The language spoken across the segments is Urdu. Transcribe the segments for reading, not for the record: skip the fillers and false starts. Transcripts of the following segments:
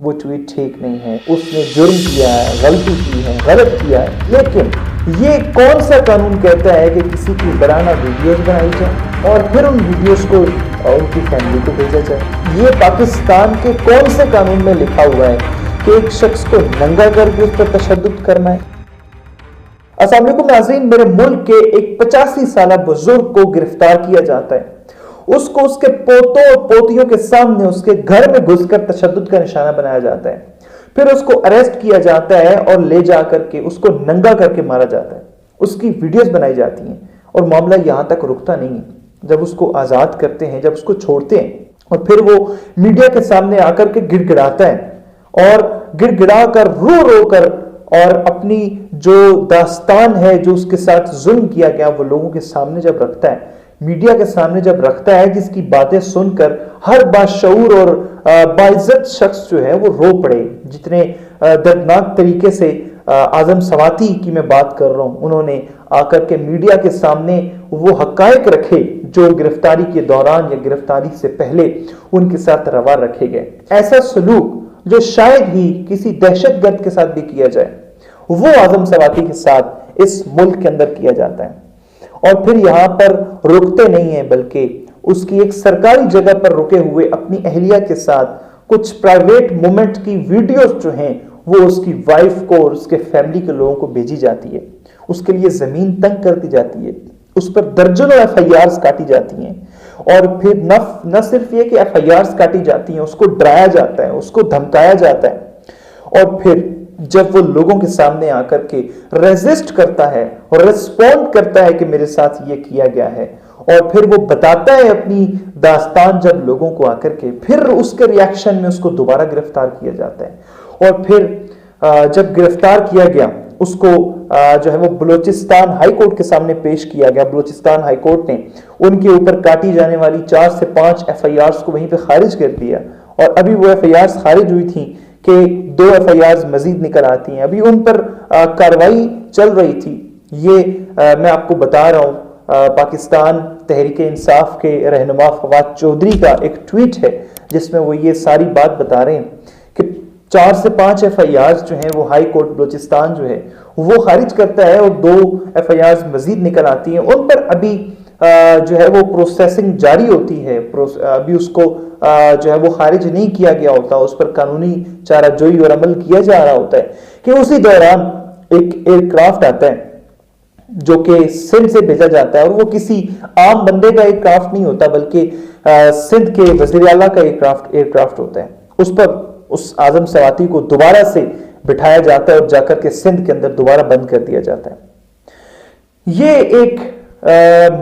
وہ ٹویٹ ٹھیک نہیں ہے، اس نے جرم کیا ہے، غلطی کی ہے، غلط کیا ہے، لیکن یہ کون سا قانون کہتا ہے کہ کسی کی برانہ ویڈیوز بنائی جائیں اور پھر ان ویڈیوز کو ان کی فیملی کو بھیجا جائے؟ یہ پاکستان کے کون سے قانون میں لکھا ہوا ہے کہ ایک شخص کو ننگا کر کے اس پر تشدد کرنا ہے؟ السلام علیکم ناظرین، میرے ملک کے ایک 85 سالہ بزرگ کو گرفتار کیا جاتا ہے، اس کو اس کے پوتوں اور پوتیوں کے سامنے اس کے گھر میں گھس کر تشدد کا نشانہ بنایا جاتا ہے، پھر اس کو اریسٹ کیا جاتا ہے اور لے جا کر کے اس کو ننگا کر کے مارا جاتا ہے، اس کی ویڈیوز بنائی جاتی ہیں اور معاملہ یہاں تک رکتا نہیں ہے۔ جب اس کو آزاد کرتے ہیں، جب اس کو چھوڑتے ہیں اور پھر وہ میڈیا کے سامنے آ کر کے گڑ گڑاتا ہے اور گڑ گڑا کر رو رو کر اور اپنی جو داستان ہے، جو اس کے ساتھ ظلم کیا گیا، وہ لوگوں کے سامنے جب رکھتا ہے، میڈیا کے سامنے جب رکھتا ہے، جس کی باتیں سن کر ہر باشعور اور باعزت شخص جو ہے وہ رو پڑے۔ جتنے دردناک طریقے سے اعظم سواتی کی میں بات کر رہا ہوں، انہوں نے آ کر کے میڈیا کے سامنے وہ حقائق رکھے جو گرفتاری کے دوران یا گرفتاری سے پہلے ان کے ساتھ روا رکھے گئے۔ ایسا سلوک جو شاید ہی کسی دہشت گرد کے ساتھ بھی کیا جائے، وہ اعظم سواتی کے ساتھ اس ملک کے اندر کیا جاتا ہے۔ اور پھر یہاں پر رکتے نہیں ہیں، بلکہ اس کی ایک سرکاری جگہ پر رکے ہوئے اپنی اہلیہ کے ساتھ کچھ پرائیویٹ مومنٹ کی ویڈیوز جو ہیں وہ اس کی وائف کو اور اس کے فیملی کے لوگوں کو بھیجی جاتی ہے، اس کے لیے زمین تنگ کر دی جاتی ہے، اس پر درجنوں ایف آئی آرز کاٹی جاتی ہیں، اور پھر نہ صرف یہ کہ ایف آئی آرز کاٹی جاتی ہیں، اس کو ڈرایا جاتا ہے، اس کو دھمکایا جاتا ہے، اور پھر جب وہ لوگوں کے سامنے آ کر کے ریزسٹ کرتا ہے اور ریسپونڈ کرتا ہے کہ میرے ساتھ یہ کیا گیا ہے، اور پھر وہ بتاتا ہے اپنی داستان جب لوگوں کو آ کر کے، پھر اس کے ریاکشن میں اس کو دوبارہ گرفتار کیا جاتا ہے، اور پھر جب گرفتار کیا گیا اس کو جو ہے وہ بلوچستان ہائی کورٹ کے سامنے پیش کیا گیا۔ بلوچستان ہائی کورٹ نے ان کے اوپر کاٹی جانے والی 4 سے 5 ایف آئی آرز کو وہیں پہ خارج کر دیا، اور ابھی وہ ایف آئی آرز خارج ہوئی تھیں کہ 2 ایف آئی آرز مزید نکل آتی ہیں، ابھی ان پر کاروائی چل رہی تھی۔ یہ میں آپ کو بتا رہا ہوں، پاکستان تحریک انصاف کے رہنما فواد چودھری کا ایک ٹویٹ ہے جس میں وہ یہ ساری بات بتا رہے ہیں کہ 4 سے 5 ایف آئی آرز جو ہیں وہ ہائی کورٹ بلوچستان جو ہے وہ خارج کرتا ہے، اور 2 ایف آئی آرز مزید نکل آتی ہیں، ان پر ابھی جو ہے وہ پروسیسنگ جاری ہوتی ہے، ابھی اس کو جو ہے وہ خارج نہیں کیا گیا ہوتا، اس پر قانونی چارہ جوئی اور عمل کیا جا رہا ہوتا ہے کہ اسی دوران ایک ایئر کرافٹ آتا ہے جو کہ سندھ سے بھیجا جاتا ہے، اور وہ کسی عام بندے کا ایئر کرافٹ نہیں ہوتا، بلکہ سندھ کے وزیر اعلیٰ کا ایئر کرافٹ ہوتا ہے۔ اس پر اس اعظم سواتی کو دوبارہ سے بٹھایا جاتا ہے اور جا کر کے سندھ کے اندر دوبارہ بند کر دیا جاتا ہے۔ یہ ایک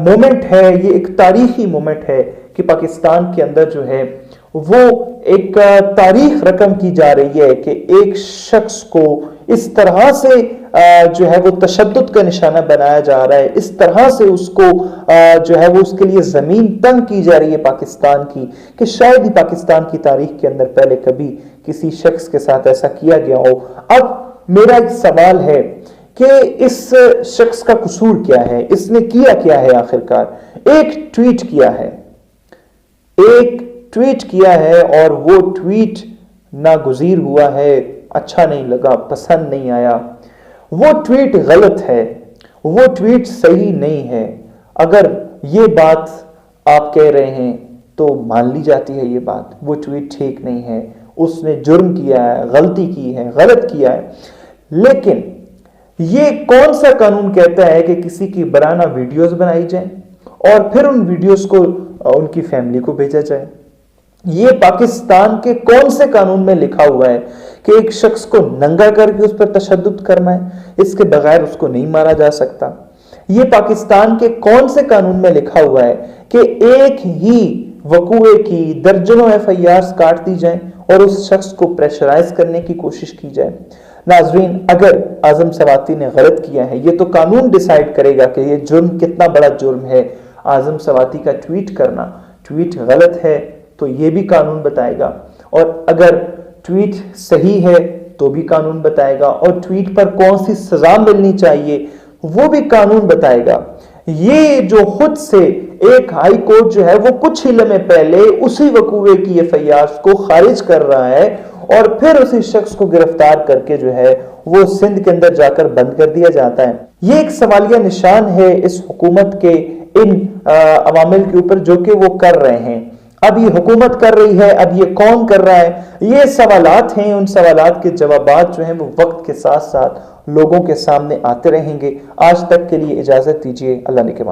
مومنٹ ہے، یہ ایک تاریخی مومنٹ ہے کہ پاکستان کے اندر جو ہے وہ ایک تاریخ رقم کی جا رہی ہے کہ ایک شخص کو اس طرح سے جو ہے وہ تشدد کا نشانہ بنایا جا رہا ہے، اس طرح سے اس کو جو ہے وہ اس کے لیے زمین تنگ کی جا رہی ہے پاکستان کی، کہ شاید ہی پاکستان کی تاریخ کے اندر پہلے کبھی کسی شخص کے ساتھ ایسا کیا گیا ہو۔ اب میرا ایک سوال ہے کہ اس شخص کا قصور کیا ہے، اس نے کیا ہے؟ آخرکار ایک ٹویٹ کیا ہے اور وہ ٹویٹ ناگزیر ہوا ہے، اچھا نہیں لگا، پسند نہیں آیا، وہ ٹویٹ غلط ہے، وہ ٹویٹ صحیح نہیں ہے۔ اگر یہ بات آپ کہہ رہے ہیں تو مان لی جاتی ہے، یہ بات، وہ ٹویٹ ٹھیک نہیں ہے، اس نے جرم کیا ہے، غلطی کی ہے، غلط کیا ہے، لیکن یہ کون سا قانون کہتا ہے کہ کسی کی برانہ ویڈیوز بنائی جائیں اور پھر ان ویڈیوز کو ان کی فیملی کو بھیجا جائے؟ یہ پاکستان کے کون سے قانون میں لکھا ہوا ہے کہ ایک شخص کو ننگا کر کے اس پر تشدد کرنا ہے، اس کے بغیر اس کو نہیں مارا جا سکتا؟ یہ پاکستان کے کون سے قانون میں لکھا ہوا ہے کہ ایک ہی وقوعے کی درجنوں ایف آئی آرز کاٹ دی جائیں اور اس شخص کو پریشرائز کرنے کی کوشش کی جائے؟ ناظرین، اگر اعظم سواتی نے غلط کیا ہے، یہ تو قانون ڈیسائیڈ کرے گا کہ یہ جرم کتنا بڑا جرم ہے۔ اعظم سواتی کا ٹویٹ غلط ہے تو یہ بھی قانون بتائے گا، اور اگر ٹویٹ صحیح ہے تو بھی قانون بتائے گا، اور ٹویٹ پر کون سی سزا ملنی چاہیے وہ بھی قانون بتائے گا۔ یہ جو خود سے ایک ہائی کورٹ جو ہے وہ کچھ ہی لمحے پہلے اسی وقوعے کی ایف آئی آر کو خارج کر رہا ہے اور پھر اسی شخص کو گرفتار کر کے جو ہے وہ سندھ کے اندر جا کر بند کر دیا جاتا ہے۔ یہ ایک سوالیہ نشان ہے اس حکومت کے ان عوامل کے اوپر جو کہ وہ کر رہے ہیں۔ اب یہ حکومت کر رہی ہے، اب یہ کون کر رہا ہے، یہ سوالات ہیں۔ ان سوالات کے جوابات جو ہیں وہ وقت کے ساتھ ساتھ لوگوں کے سامنے آتے رہیں گے۔ آج تک کے لیے اجازت دیجیے، اللہ نے کے بعد۔